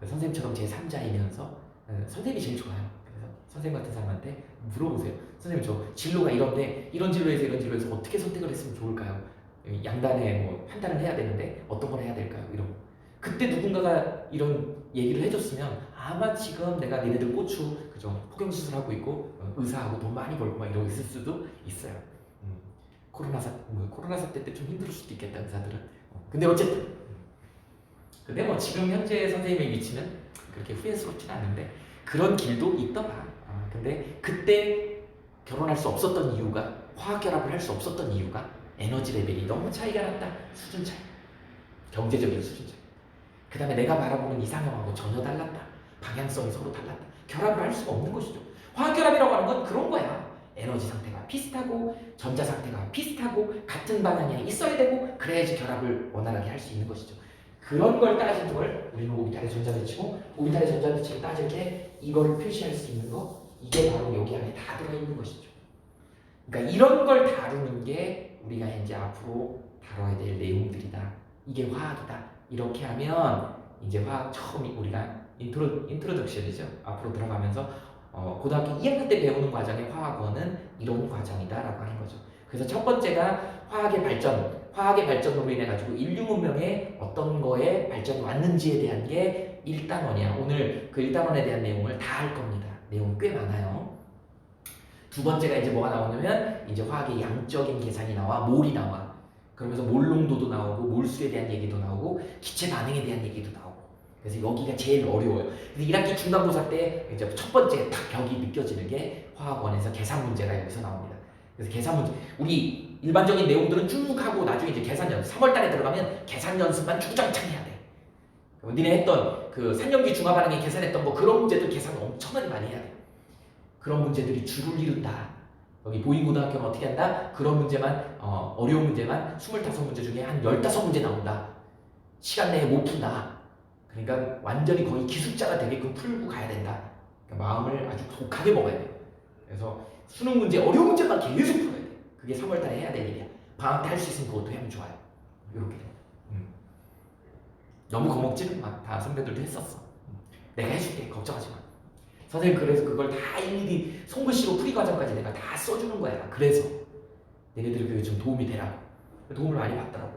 선생님처럼 제3자이면서 선생님이 제일 좋아요. 그래서 선생님 같은 사람한테 물어보세요. 선생님 저 진로가 이런데 이런 진로에서 어떻게 선택을 했으면 좋을까요? 양단에 뭐 판단을 해야 되는데 어떤 걸 해야 될까요? 이런 거. 그때 누군가가 이런 얘기를 해줬으면 아마 지금 내가 니네들 고추 그죠? 폭염수술하고 있고 의사하고 돈 많이 벌고 막 이러고 있을 수도 있어요. 코로나 사태 때 좀 힘들 수도 있겠다 의사들은. 근데 어쨌든 근데 뭐 지금 현재 선생님의 위치는 그렇게 후회스럽지는 않은데 그런 길도 있더라. 근데 그때 결혼할 수 없었던 이유가 화학 결합을 할 수 없었던 이유가 에너지 레벨이 너무 차이가 났다. 수준 차이. 경제적인 수준 차이. 그 다음에 내가 바라보는 이상형하고 전혀 달랐다. 방향성이 서로 달랐다. 결합을 할 수가 없는 것이죠. 화학 결합이라고 하는 건 그런 거야. 에너지 상태가 비슷하고 전자 상태가 비슷하고 같은 방향에 있어야 되고 그래야지 결합을 원활하게 할 수 있는 것이죠. 그런 걸 따지는 걸 우리는 오비탈의 전자배치고 오비탈의 전자배치를 따질 때 이거를 표시할 수 있는 거 이게 바로 여기 안에 다 들어있는 것이죠. 그러니까 이런 걸 다루는 게 우리가 이제 앞으로 다뤄야 될 내용들이다. 이게 화학이다. 이렇게 하면 이제 화학 처음 우리가 인트로덕션이죠. 앞으로 들어가면서 고등학교 2학년 때 배우는 과정의 화학원은 이런 과정이다라고 하는 거죠. 그래서 첫 번째가 화학의 발전으로 인해 가지고 인류 문명에 어떤 거에 발전이 왔는지에 대한 게 1단원이야. 오늘 그 1단원에 대한 내용을 다 할 겁니다. 내용이 꽤 많아요. 두 번째가 이제 뭐가 나오냐면 이제 화학의 양적인 계산이 나와 몰이 나와. 그러면서 몰 농도도 나오고 몰수에 대한 얘기도 나오고 기체 반응에 대한 얘기도 나오고. 그래서 여기가 제일 어려워요. 그래서 1학기 중간고사 때 이제 첫 번째 딱 벽이 느껴지는 게 화학원에서 계산 문제가 여기서 나옵니다. 그래서 계산 문제 우리 일반적인 내용들은 쭉 하고 나중에 이제 계산 연습 3월달에 들어가면 계산 연습만 주장창 해야 돼. 니네 했던 그 산염기 중화 반응에 계산했던 뭐 그런 문제들 계산 엄청나게 많이 해야 돼. 그런 문제들이 줄을 이룬다. 여기 보인고등학교는 어떻게 한다? 그런 문제만 어려운 문제만 25문제 중에 한 15문제 나온다. 시간 내에 못 푼다. 그러니까 완전히 거의 기술자가 되게끔 풀고 가야 된다. 그러니까 마음을 아주 독하게 먹어야 돼요. 그래서 수능 문제 어려운 문제만 계속 풀어야 돼. 그게 3월달에 해야 될 일이야. 방학 때 할 수 있으면 그것도 하면 좋아요. 이렇게 돼. 너무 겁먹지는 마. 다 선배들도 했었어. 내가 해줄게. 걱정하지 마. 선생님 그래서 그걸 다 일일이 손글씨로 풀이 과정까지 내가 다 써주는 거야. 그래서 얘네들이 그게 좀 도움이 되라고. 도움을 많이 받더라고.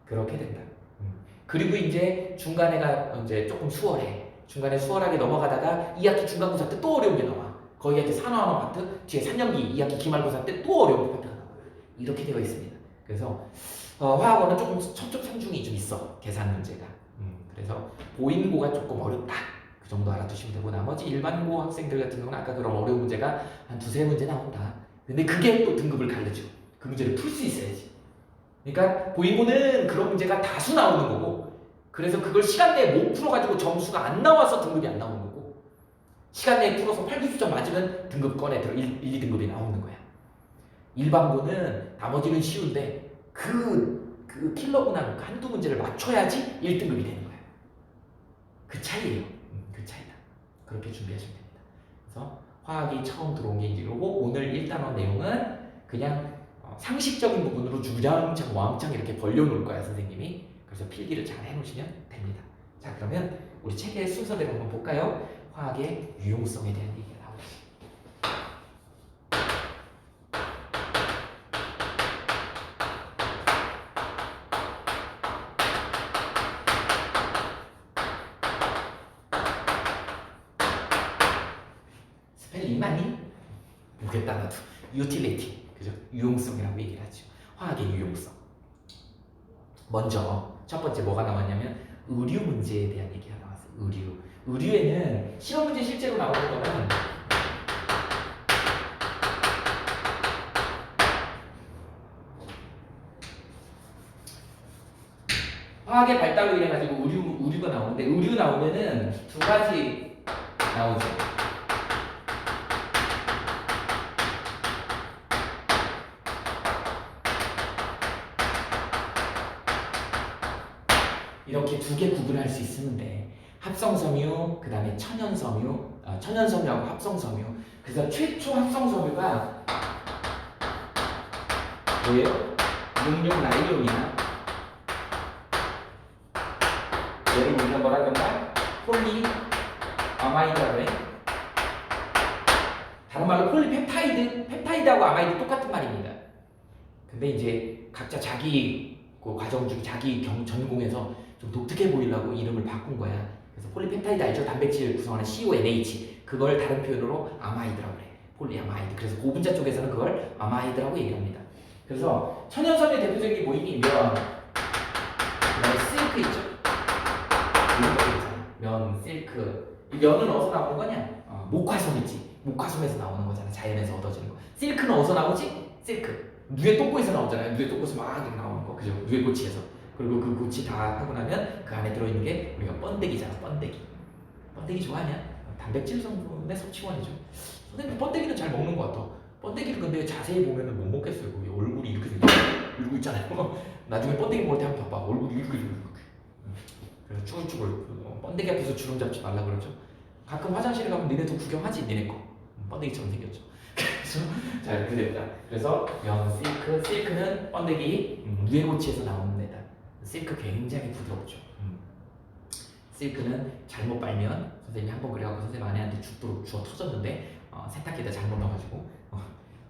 그렇게 된다. 그리고 이제 중간에가 이제 조금 수월해. 중간에 수월하게 넘어가다가 2학기 중간고사 때 또 어려운 게 나와. 거기가 이제 산화환원 파트, 뒤에 3년기 2학기 기말고사 때 또 어려운 파트가 나와. 이렇게 되어 있습니다. 그래서 화학원은 조금 첨첩상중이 좀 있어. 계산 문제가. 그래서 보인고가 조금 어렵다. 그 정도 알아두시면 되고 나머지 일반고 학생들 같은 경우는 아까 그런 어려운 문제가 한 두세 문제 나온다. 근데 그게 또 등급을 가르쳐. 그 문제를 풀 수 있어야지. 그러니까 보인고는 그런 문제가 다수 나오는 거고 그래서 그걸 시간 내에 못 풀어가지고 점수가 안 나와서 등급이 안 나오는 거고 시간 내에 풀어서 8, 90점 맞으면 등급권에 들어 1, 2등급이 나오는 거야. 일반고는 나머지는 쉬운데 그 킬러구나 한두 문제를 맞춰야지 1등급이 되는 거야. 그 차이예요. 그 차이다. 그렇게 준비하시면 됩니다. 그래서 화학이 처음 들어온 게 이거고 오늘 1단원 내용은 그냥 상식적인 부분으로 주장창 왕창 이렇게 벌려놓을 거야 선생님이. 그래서 필기를 잘 해놓으시면 됩니다. 자 그러면 우리 책의 순서대로 한번 볼까요? 화학의 유용성에 대한 얘기가 나오지. 스펠링 맞니? 모르겠다 나도. 유틸리티, 그죠? 유용성이라고 얘기를 하죠. 화학의 유용성. 먼저 첫 번째 뭐가 나왔냐면 의류 문제에 대한 얘기가 나왔어요. 의류. 의류에는 실험 문제 실제로 나오는 거는 화학의 발달로 인해 가지고 의류가 나오는데 의류 나오면은 두 가지 나오죠. 이렇게 두 개 구분할 수 있으면 돼. 합성섬유, 그 다음에 천연섬유, 천연섬유하고 합성섬유. 그래서 최초 합성섬유가 뭐예요? 용융 나일론이나 얘를 우리가 뭐라 그런가? 폴리아마이드라고 해. 다른 말로 폴리펩타이드, 펩타이드하고 아마이드 똑같은 말입니다. 근데 이제 각자 자기 그 과정 중 자기 전공에서 좀 독특해 보이려고 이름을 바꾼 거야. 그래서 폴리펩타이드 알죠? 단백질 구성하는 CONH. 그걸 다른 표현으로 아마이드라고 그래. 폴리아마이드. 그래서 고분자 쪽에서는 그걸 아마이드라고 얘기를 합니다. 그래서 천연섬유의 대표적인 모임이 면, 실크 있죠? 이런 거 있잖아. 면, 실크. 이 면은 어디서 나오는 거냐? 목화솜 있지. 목화솜에서 나오는 거잖아. 자연에서 얻어지는 거. 실크는 어디서 나오지? 실크. 누에 똥꼬에서 나오잖아요. 누에 똥꼬에서 막 이렇게 나오는 거. 그죠? 누에 꼬치에서. 그리고 그 고치 다 하고 나면 그 안에 들어있는 게 우리가 번데기잖아. 번데기. 번데기 좋아하냐? 단백질 성분의 섭취원이죠. 선생님 번데기는 잘 먹는 것 같아. 번데기를 근데 자세히 보면은 못 먹겠어요. 거기 얼굴이 이렇게 이러고 있잖아요. 나중에 번데기 먹을 때 한번 봐봐. 얼굴이 이렇게. 그래서 쭈글쭈글. 번데기 앞에서 주름 잡지 말라 그러죠. 가끔 화장실에 가면 니네도 구경하지 니네 거. 번데기처럼 생겼죠. 그래서 자 이렇게 됐다. 그래서 면, 실크는 번데기, 누에고치에서 나오는 애다. 실크 굉장히 부드럽죠. 실크는 잘못 빨면 선생님이 한번 그래갖고 선생님 아내한테 죽도록 주워 터졌는데 세탁기에다 잘못 넣어가지고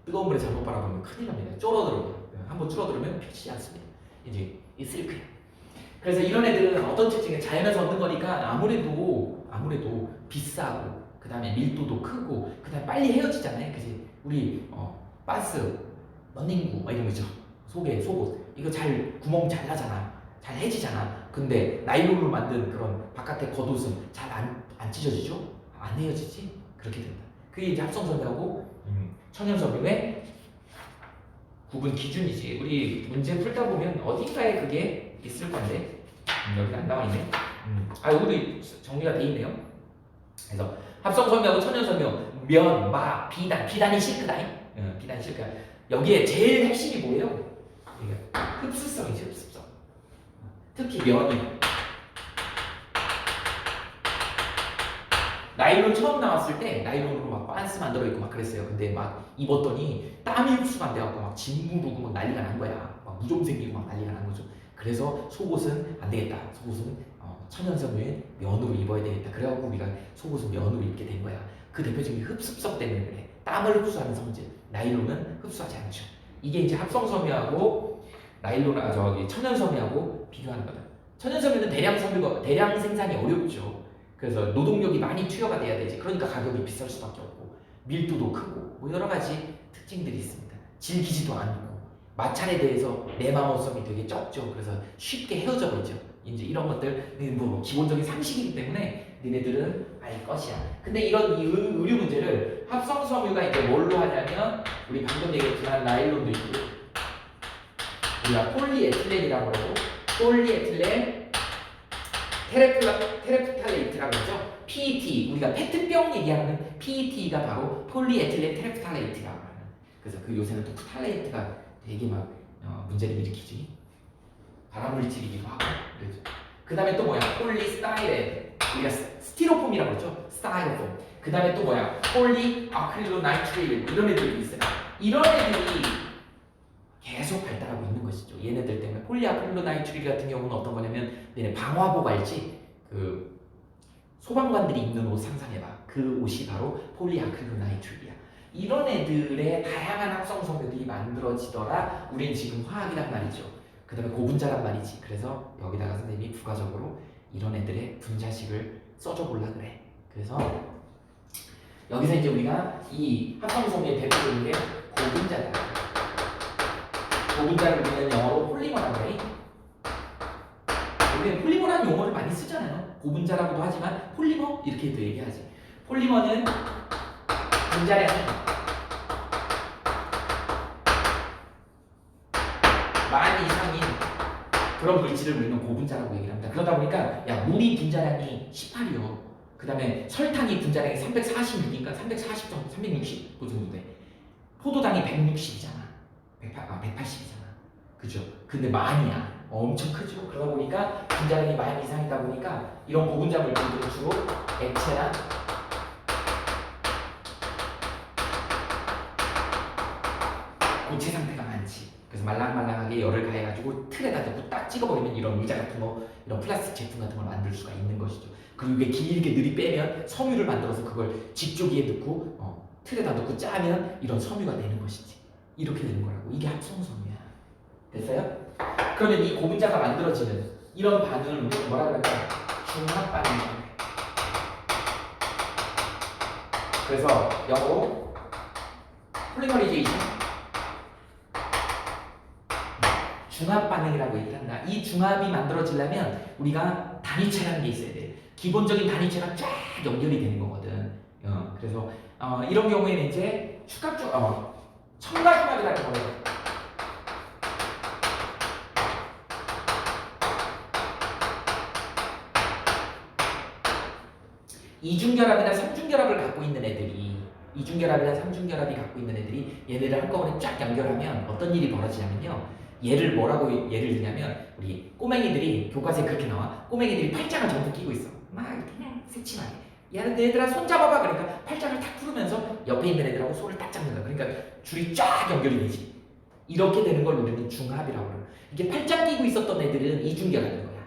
뜨거운 물에 잘못 빨아보면 큰일 납니다. 쫄아들어요. 한번 줄어들으면 펴지지 않습니다. 이제 이 실크야. 그래서 이런 애들은 어떤 특징이 자연에서 얻는 거니까 아무래도 비싸고 그 다음에 밀도도 크고 그 다음에 빨리 헤어지잖아요. 그지? 우리 가스, 런닝구 막 이런 거 있죠. 속에 속옷 이거 잘 구멍 잘 나잖아. 잘 해지잖아. 근데 나일론으로 만든 그런 바깥에 겉옷은 잘 안 찢어지죠? 안 헤어지지? 그렇게 된다. 그게 이제 합성섬유하고 천연섬유의 구분 기준이지. 우리 문제 풀다 보면 어딘가에 그게 있을 건데 여기 안 나와 있네. 여기 정리가 돼 있네요. 그래서 합성섬유하고 천연섬유, 면, 마, 비단, 비단이 실크다잉. 비단이 실크. 여기에 제일 핵심이 뭐예요? 이게 흡수성이지, 흡수성. 특히 면이. 나일론 처음 나왔을 때 나일론으로 막 반스 만들어 있고 막 그랬어요. 근데 막 입었더니 땀이 흡수가 안 돼갖고 막 진부르고 막 난리가 난 거야. 막 무좀 생기고 막 난리가 난 거죠. 그래서 속옷은 안 되겠다. 속옷은 천연섬유인 면으로 입어야 되겠다. 그래갖고 우리가 속옷은 면으로 입게 된 거야. 그 대표적인 흡수성 때문에 그래. 땀을 흡수하는 성질. 나일론은 흡수하지 않죠. 이게 이제 합성섬유하고 천연섬유하고 비교하는 거다. 천연섬유는 대량 생산이 어렵죠. 그래서 노동력이 많이 투여가 돼야 되지. 그러니까 가격이 비쌀 수밖에 없고 밀도도 크고 뭐 여러 가지 특징들이 있습니다. 질기지도 않고 마찰에 대해서 내마모성이 되게 적죠. 그래서 쉽게 헤어져 버리죠. 이제 이런 것들 뭐 기본적인 상식이기 때문에 니네들은 알 것이야. 근데 이런 의류 문제를 합성섬유가 이제 뭘로 하냐면 우리 방금 얘기했지만 나일론도 있고 우리가 폴리에틸렌이라고 하고 폴리에틸렌 테레프탈레이트라고 하죠. PET, 우리가 페트병 얘기하는 PET가 바로 폴리에틸렌 테레프탈레이트라고 하는. 그래서 그 요새는 또 프탈레이트가 되게 막 문제를 일으키지. 발암물질이기도 하고 그렇죠. 그 다음에 또 뭐야? 폴리스타이렌, 우리가 스티로폼이라고 그러죠. 스타이로폼. 그 다음에 또 뭐야? 폴리아크릴로나이트릴 이런 애들이 있어요. 이런 애들이 계속 발달하고 있는 것이죠. 얘네들 때문에 폴리아크릴로나이트릴 같은 경우는 어떤 거냐면 얘네 방화복 알지? 그 소방관들이 입는 옷 상상해봐. 그 옷이 바로 폴리아크릴로나이트릴이야. 이런 애들의 다양한 합성섬유들이 만들어지더라. 우린 지금 화학이란 말이죠. 그 다음에 고분자란 말이지. 그래서 여기다가 선생님이 부가적으로 이런 애들의 분자식을 써줘 볼라 그래. 그래서 여기서 이제 우리가 이 합성섬유의 대표적인 게 고분자다. 고분자를 우리는 영어로 폴리머라고 해. 우리는 폴리머라는 용어를 많이 쓰잖아요. 고분자라고도 하지만 폴리머 이렇게도 얘기하지. 폴리머는 분자량이 만 이상인 그런 물질을 우리는 고분자라고 얘기를 합니다. 그러다 보니까 물이 분자량이 18이요. 그 다음에 설탕이 분자량이 346이니까 340 정도, 360 그 정도 돼. 포도당이 160이잖아. 180이잖아. 그죠? 근데 만이야. 엄청 크죠? 그러다 보니까 분자량이 만 이상이다 보니까 이런 고분자 물질들은 주로 액체나 고체 상태가 많지. 그래서 말랑말랑하게 열을 가해가지고 틀에다 대고 딱 찍어버리면 이런 의자 같은 거, 이런 플라스틱 제품 같은 걸 만들 수가 있는 것이죠. 그리고 이게 길게 느리 빼면 섬유를 만들어서 그걸 직조기에 넣고 틀에다 넣고 짜면 이런 섬유가 되는 것이지. 이렇게 되는 거라고. 이게 합성섬유야. 됐어요? 그러면 이 고분자가 만들어지는 이런 반응을 우리가 뭐라 그럴까? 중합 반응이라고 해. 그래서 영어로 폴리머리제이션 중합 반응이라고 얘기를 한다. 이 중합이 만들어지려면 우리가 단위체라는 게 있어야 돼. 기본적인 단위체가 쫙 연결이 되는 거거든. 그래서 이런 경우에는 이제 첨가중합이라는 거예요. 이중결합이나 삼중결합을 갖고 있는 애들이 이중결합이나 삼중결합이 갖고 있는 애들이 얘네를 한꺼번에 쫙 연결하면 어떤 일이 벌어지냐면요. 얘를 뭐라고 예를 들냐면 우리 꼬맹이들이 교과서에 그렇게 나와. 꼬맹이들이 팔짱을 전부 끼고 있어. 막 그냥 새침하게. 얘들아 손 잡아봐. 그러니까 팔짱을 탁 풀으면서 옆에 있는 애들하고 손을 딱 잡는 거야. 그러니까 줄이 쫙 연결이 되지. 이렇게 되는 걸 우리는 중합이라고 그래요. 이게 팔짱 끼고 있었던 애들은 이중결합인 거야.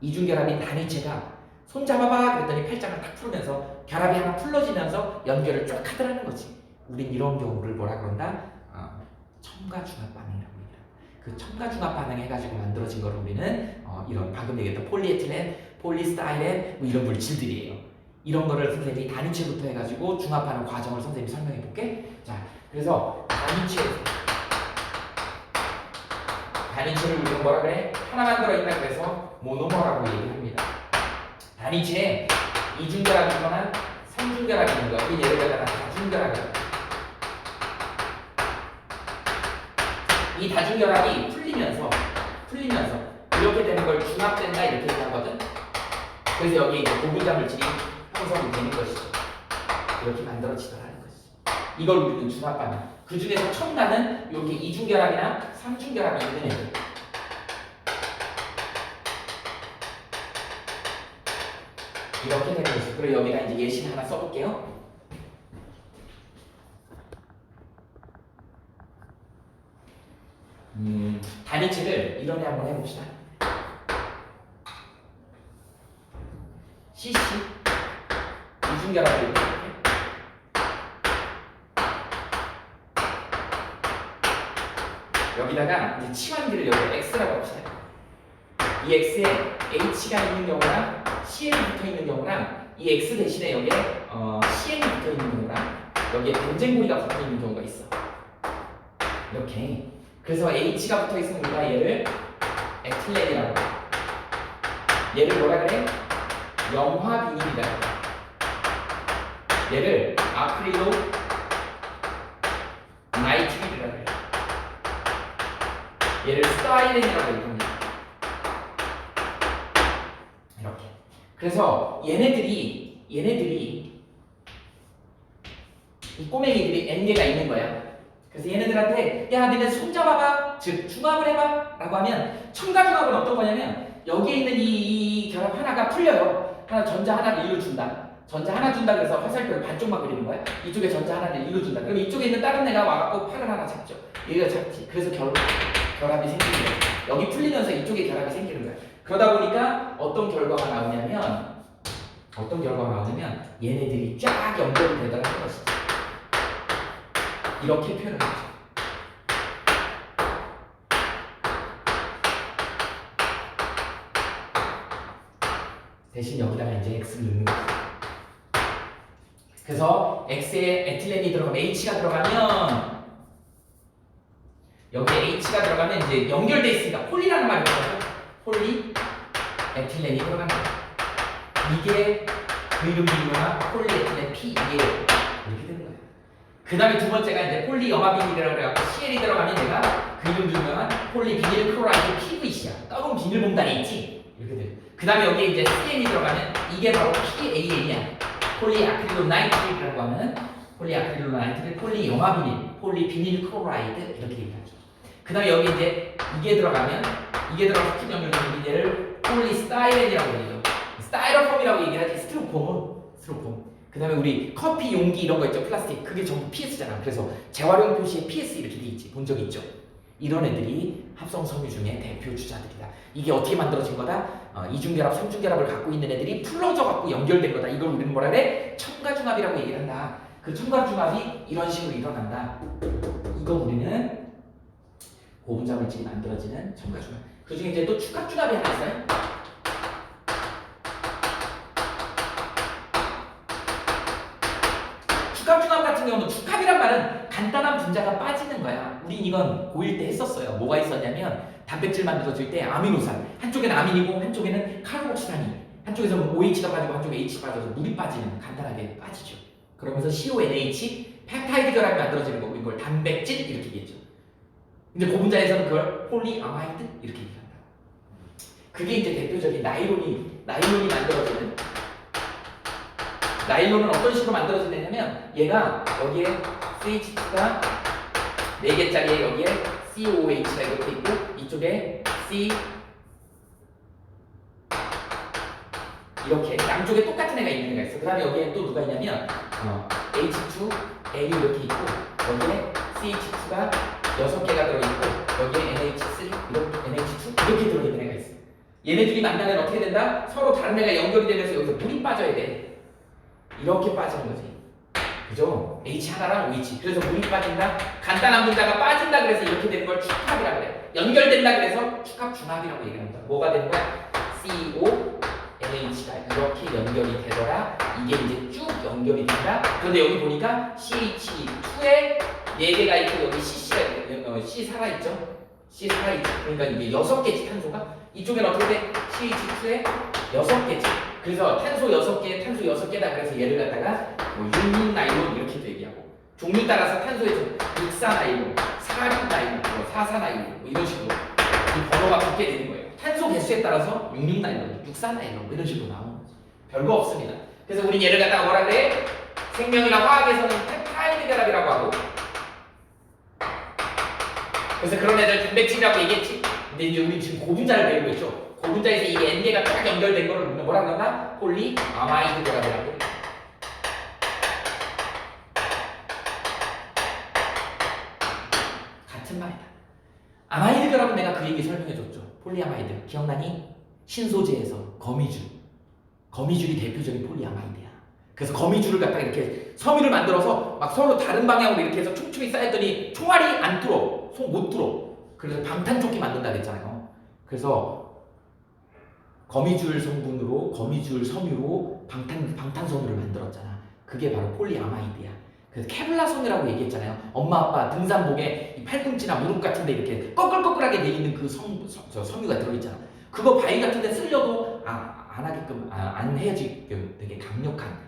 이중결합인 단위체가 손 잡아봐 그랬더니 팔짱을 탁 풀면서 결합이 하나 풀러지면서 연결을 쫙 하더라는 거지. 우린 이런 경우를 뭐라 그런다? 첨가중합 반응이라고 얘기해요. 그 첨가중합 반응 해가지고 만들어진 걸 우리는 이런 방금 얘기했던 폴리에틸렌, 폴리스타이렌 뭐 이런 물질들이에요. 이런 거를 선생님이 단위체부터 해가지고 중합하는 과정을 선생님이 설명해 볼게. 자, 그래서 단위체를 우리는 뭐라 그래? 하나만 들어있다 그래서 모노머라고 얘기를 합니다. 단위체에 이중결합이 있거나 삼중결합이 있는 거, 이 예를 들어 다중결합이라고. 이 다중결합이 풀리면서 이렇게 되는 걸 중합된다 이렇게 얘기하거든. 그래서 여기 이제 고분자 물질이 형성이 되는 것이죠. 이렇게 만들어지더라는 것이죠. 이걸 우리는 중합반응. 그 중에서 첨가는 여기 이중결합이나 삼중결합이 있는 애들. 이렇게 되는 것이죠. 그리고 여기다 이제 예시를 하나 써볼게요. 단위체를 이런 애 한번 해봅시다. CC 이중결합을 이렇게 여기다가 이제 치환기를 여기 X라고 합시다. 이 X에 H가 있는 경우랑 CN이 붙어 있는 경우랑 이 X 대신에 여기에 CN이 붙어 있는 경우랑 여기에 벤젠고리가 붙어 있는 경우가 있어. 이렇게. 그래서 H가 붙어 있으면 우리가 얘를 에틸렌이라고 해. 얘를 뭐라 그래? 염화 비닐이라고 해. 얘를 아크릴로 나이트릴이라고 해. 얘를 스타이렌이라고 얘기합니다. 이렇게. 그래서 얘네들이 이 꼬맹이들이 N개가 있는 거야. 그래서 얘네들한테 야 니네 손 잡아봐, 즉 중합을 해봐 라고 하면 첨가중합은 어떤 거냐면 여기에 있는 이 결합 하나가 풀려요. 하나 전자 하나를 일로 준다. 전자 하나 준다 그래서 화살표를 반쪽만 그리는 거야. 이쪽에 전자 하나를 일로 준다. 그럼 이쪽에 있는 다른 애가 와갖고 팔을 하나 잡죠. 얘가 잡지. 그래서 결합이 생기는 거야. 여기 풀리면서 이쪽에 결합이 생기는 거야. 그러다 보니까 어떤 결과가 나오냐면 얘네들이 쫙 연결이 되더라는 것이지. 이렇게 표현을 하죠. 대신 여기다가 이제 X를 넣는 거죠. 그래서 X에 에틸렌이 들어가면 H가 들어가면 여기에 H가 들어가면 이제 연결돼 있으니까 폴리라는 말이 있어요. 폴리 에틸렌이 들어가는 거예요. 이게 그 이름이 유명한 폴리에틸렌 P 이게 이렇게 되는 거예요. 그 다음에 두 번째가 이제 폴리 염화비닐이라고 해갖고 CL이 들어가면 얘가 그 이름 유명한 폴리 비닐 클로라이드 PVC야. 떡은 비닐 봉다리 있지? 이렇게 돼요. 그 다음에 여기에 이제 CN이 들어가면 이게 바로 PAN이야. 폴리 아크릴로 나이트릴이라고 하는 폴리 아크릴로 나이트릴, 폴리 염화비닐, 폴리 비닐 클로라이드 이렇게 얘기하죠. 그 다음에 여기 이제 이게 들어가서 스킨 연결되는 얘를 폴리 스타이렌이라고 얘기해요. 스타이로폼이라고 얘기하지. 스티로폼. 그 다음에 우리 커피 용기 이런 거 있죠. 플라스틱. 그게 전부 PS잖아. 그래서 재활용 표시에 PS 이렇게 돼 있지. 본 적 있죠. 이런 애들이 합성 섬유 중에 대표 주자들이다. 이게 어떻게 만들어진 거다? 이중결합, 삼중결합을 갖고 있는 애들이 풀러져 갖고 연결된 거다. 이걸 우리는 뭐라 그래? 첨가중합이라고 얘기를 한다. 그 첨가중합이 이런 식으로 일어난다. 이거 우리는 고분자 물질이 만들어지는 첨가중합. 그 중에 이제 또 축합중합이 하나 있어요. 축합중합 같은 경우는 축합이란 말은 간단한 분자가 빠지는 거야. 우린 이건 고1 때 했었어요. 뭐가 있었냐면 단백질 만들어질 때 아미노산 한쪽에는 아민이고 한쪽에는 카르복시단이 한쪽에서 OH가 빠지고 한쪽에 H가 빠져서 물이 빠지는 간단하게 빠지죠. 그러면서 CONH 펩타이드 결합이 만들어지는 거고 이걸 단백질 이렇게 얘기했죠. 근데 고분자에서는 그걸 폴리아마이드 이렇게 얘기한다. 그게 이제 대표적인 나일론이 만들어지는 나일론은 어떤 식으로 만들어지냐면 얘가 여기에 CH2가 4개짜리에 여기에 COOH가 이렇게 있고 이쪽에 C 이렇게 양쪽에 똑같은 애가 있는 애가 있어. 그 다음에 여기에 또 누가 있냐면 H2L이 이렇게 있고 여기에 CH2가 6개가 들어있고 여기에 NH3 이렇게 NH2 이렇게 들어있는 애가 있어. 얘네들이 만나면 어떻게 된다? 서로 다른 애가 연결이 되면서 여기서 물이 빠져야 돼. 이렇게 빠지는 거지. 그죠? H 하나랑 OH. 그래서 물이 빠진다. 간단한 분자가 빠진다 그래서 이렇게 되는 걸 축합이라고 그래. 연결된다 그래서 축합중합이라고 얘기합니다. 뭐가 되는 거야? CO, NH가 이렇게 연결이 되더라. 이게 이제 쭉 연결이 된다. 그런데 여기 보니까 CH2에 4개가 있고 여기 C 살아있죠? C 살아있죠. 그러니까 이게 6개지 탄소가. 이쪽에는 어떻게 돼? CH2에 6개지. 그래서 탄소 6개, 탄소 6개다. 그래서 얘를 갖다가 뭐 66나일론 이렇게도 얘기하고 종류 따라서 탄소의 좀 64나일론, 46나일론, 44나일론 뭐 이런 식으로 이 번호가 바뀌게 되는 거예요. 탄소 개수에 따라서 66나일론, 64나일론 뭐 이런 식으로 나오는 거죠. 별거 없습니다. 그래서 우리 얘를 갖다가 뭐라 그래? 생명이나 화학에서는 펩타이드 결합이라고 하고, 그래서 그런 애들 단백질이라고 얘기했지. 근데 이제 우리 지금 고분자를 배우고 있죠. 고분자에서 이 N개가 딱 연결된 거를 우리는 뭐라 그러나? 폴리아마이드 결합이라고. 같은 말이다. 아마이드 결합은 내가 그 얘기 설명해줬죠. 폴리아마이드 기억나니? 신소재에서 거미줄이 대표적인 폴리아마이드야. 그래서 거미줄을 갖다가 이렇게 섬유를 만들어서 막 서로 다른 방향으로 이렇게 해서 촘촘히 쌓였더니 총알이 안 뚫어, 속 못 뚫어. 그래서 방탄조끼 만든다 그랬잖아요. 그래서 거미줄 성분으로, 거미줄 섬유로 방탄섬유를 만들었잖아. 그게 바로 폴리아마이드야. 그래서 케블라 섬유라고 얘기했잖아요. 엄마 아빠 등산복에 이 팔꿈치나 무릎 같은데 이렇게 꺼끌꺼끌하게 돼 있는 그 섬유가 들어있잖아. 그거 바위 같은데 쓸려도 안 하게끔, 안 헤어지게끔 되게 강력한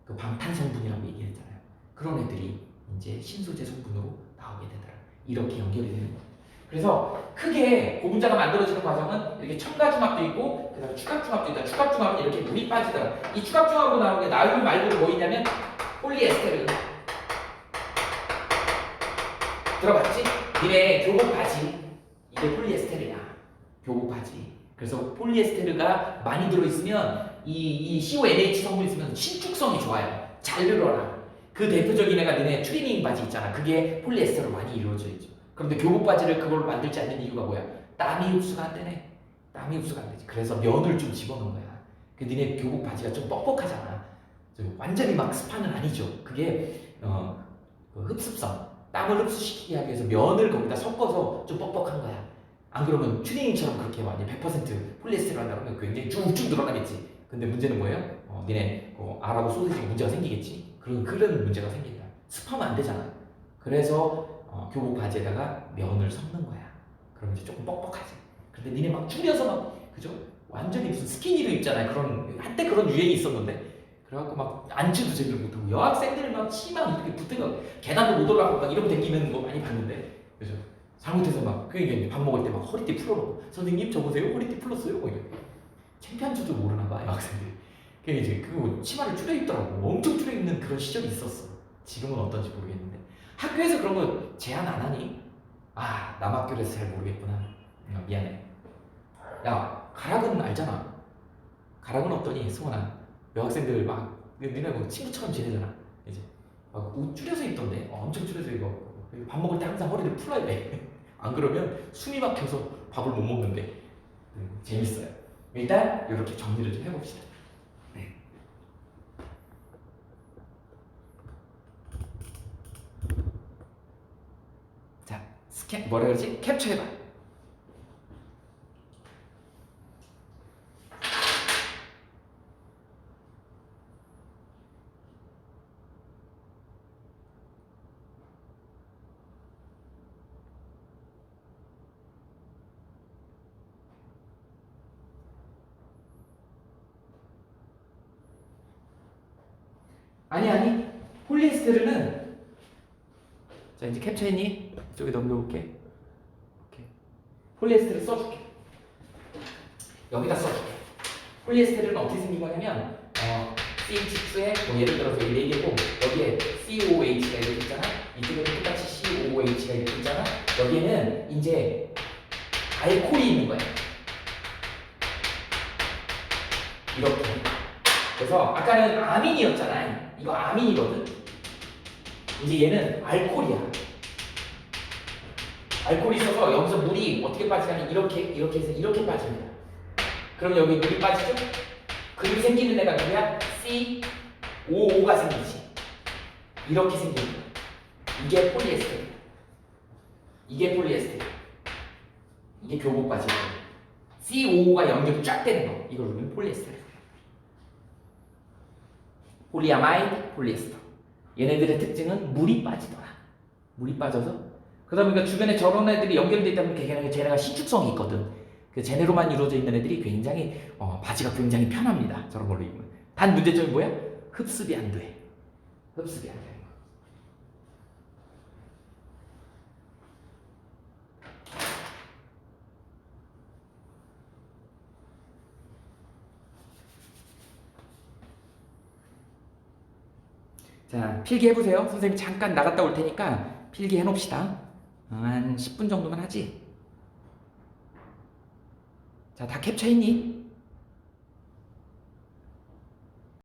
그 방탄 성분이라고 얘기했잖아요. 그런 애들이 이제 신소재 성분으로 나오게 되더라. 이렇게 연결이 되는 거예요. 그래서 크게 고분자가 만들어지는 과정은 이렇게 첨가중합도 있고 그다음에 축합중합도 있다. 축합중합은 이렇게 물이 빠지더라. 이 축합중합으로 나오는 게 나얼굴 말고도 뭐 있냐면 폴리에스테르. 들어봤지? 니네 교복 바지 이게 폴리에스테르야. 교복 바지. 그래서 폴리에스테르가 많이 들어있으면 이 CONH 성분이 있으면 신축성이 좋아요. 잘 늘어나. 그 대표적인 애가 너네 트리닝 바지 있잖아. 그게 폴리에스테르로 많이 이루어져 있죠. 그런데 교복 바지를 그걸 만들지 않는 이유가 뭐야? 땀이 흡수가 안 되네. 땀이 흡수가 안 되지. 그래서 면을 좀 집어넣은 거야. 그 니네 교복 바지가 좀 뻑뻑하잖아. 완전히 막 스파는 아니죠. 그게 그 흡습성, 땀을 흡수시키게 하기 위해서 면을 거기다 섞어서 좀 뻑뻑한 거야. 안 그러면 튜닝처럼 그렇게 많이 100% 폴리에스테르 한다고 하면 굉장히 쭉쭉 늘어나겠지. 근데 문제는 뭐예요? 니네 알하고 소시지가 문제가 생기겠지. 그런 문제가 생긴다. 습하면 안 되잖아. 그래서 교복 바지에다가 면을 섞는 거야. 그럼 이제 조금 뻑뻑하지. 근데 니네 막 줄여서 막 그죠? 완전히 무슨 스키니로 입잖아요. 한때 그런 유행이 있었는데. 그래갖고 막 앉지도 제대로 못하고 여학생들 막 치마 이렇게 붙어가 계단도 못 올라가고 막 이러고 다니는 거 많이 봤는데. 그죠? 잘못해서 막 그러니까 밥 먹을 때 막 허리띠 풀어놓고 선생님 저 보세요 허리띠 풀었어요. 뭐 이렇게. 창피한 줄도 모르나 봐 여학생들이. 그게 이제 그거 치마를 줄여 입더라고. 엄청 줄여 입는 그런 시절이 있었어. 지금은 어떤지 모르겠는데. 학교에서 그런 거 제한 안 하니? 남학교에서 잘 모르겠구나. 미안해. 야, 가락은 알잖아. 가락은 어떠니, 승원아? 여학생들 막 니네 뭐 친구처럼 지내잖아. 이제 막 옷 줄여서 입던데. 엄청 줄여서 입어. 밥 먹을 때 항상 허리를 풀어야 돼. 안 그러면 숨이 막혀서 밥을 못 먹는데. 재밌어요. 일단 이렇게 정리를 좀 해봅시다. 네. 자, 뭐라 그러지? 캡처해봐. 아니 폴리에스테르는 자 이제 캡처했니? 이쪽에 넘겨볼게. 오케이. 폴리에스테르 써줄게. 여기다 써줄게. 폴리에스테르는 어떻게 생긴 거냐면 CH2에 뭐 예를 들어서 4개고 여기에 COOH가 이렇게 있잖아. 이쪽에는 똑같이 COOH가 이렇게 있잖아. 여기에는 이제 알코올이 있는 거야. 이렇게. 그래서 아까는 아민이었잖아. 이거 아민이거든. 이제 얘는 알코올이야. 알코올이 있어서 여기서 물이 어떻게 빠지냐면 이렇게 해서 이렇게 빠집니다. 그럼 여기 물이 빠지죠? 그렇게 생기는 애가 누구야? COO가 생기지. 이렇게 생기는 거야. 이게 폴리에스테르. 이게 폴리에스테르. 이게 교복 바지고. COO가 연결이 쫙 되는 거. 이걸 우리는 폴리에스테르. 폴리아마이드, 폴리에스터. 얘네들의 특징은 물이 빠지더라. 물이 빠져서. 그러다 보니까 주변에 저런 애들이 연결돼 있다 보니까 쟤네가 신축성이 있거든. 그 쟤네로만 이루어져 있는 애들이 굉장히 바지가 굉장히 편합니다. 저런 걸로 입으면. 단 문제점이 뭐야? 흡습이 안 돼. 흡습이 안 돼. 자, 필기해보세요. 선생님 잠깐 나갔다 올 테니까 필기해놓읍시다. 한 10분 정도만 하지. 자, 다 캡처했니?